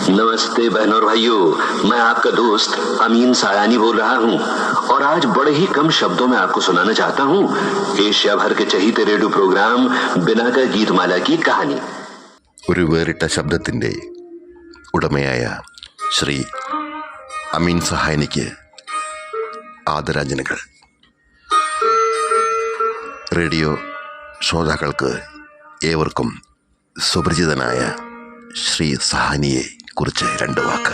नमस्ते बहनों और भाइयों, मैं आपका दोस्त अमीन सायानी बोल रहा हूं और आज बड़े ही कम शब्दों में आपको सुनाना चाहता हूं एशिया भर के चहीते रेडियो प्रोग्राम बिना का गीतमाला की कहानी. ഒരു വേറിട്ട ശബ്ദത്തിൻ്റെ ഉടമയായ ശ്രീ അമീൻ സഹാനിക്ക് ആദരാഞ്ജലികൾ. റേഡിയോ ശ്രോതാക്കൾക്ക് ഏവർക്കും സുപരിചിതനായ ശ്രീ സഹാനിയെ കുറിച്ച് രണ്ട് വാക്ക്.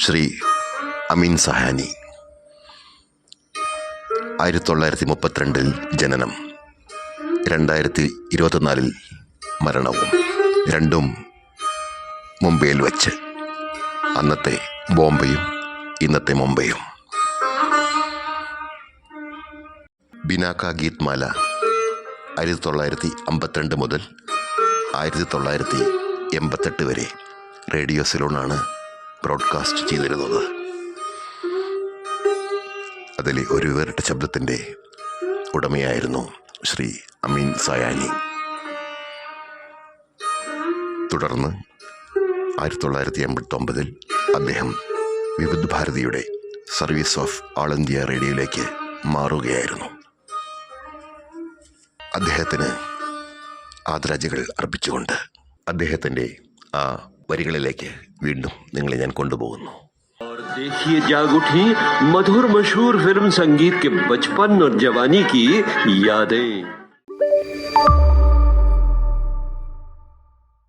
ശ്രീ അമീൻ സഹാനി 1932 ജനനം, 2024 മരണവും. രണ്ടും മുംബൈയിൽ വച്ച്. അന്നത്തെ ബോംബെയും ഇന്നത്തെ മുംബൈയും. ബിനാ കാ ഗീത്മാല 1952 മുതൽ 1988 വരെ റേഡിയോ സിലോണാണ് ബ്രോഡ്കാസ്റ്റ് ചെയ്തിരുന്നത്. അതിലെ ഒരു വേറിട്ട ശബ്ദത്തിൻ്റെ ഉടമയായിരുന്നു ശ്രീ അമീൻ സയാനി. തുടർന്ന് 1989 അദ്ദേഹം വിവിധ ഭാരതിയുടെ സർവീസ് ഓഫ് ഓൾ ഇന്ത്യ റേഡിയോയിലേക്ക് മാറുകയായിരുന്നു. അദ്ദേഹത്തിന് ആദരാഞ്ജലികൾ അർപ്പിച്ചുകൊണ്ട് അദ്ദേഹത്തിൻ്റെ ആ വരികളിലേക്ക് വീണ്ടും നിങ്ങളെ ഞാൻ കൊണ്ടുപോകുന്നു. और देखिए जाग उठी मधुर मशहूर फिल्म संगीत के बचपन और जवानी की यादें.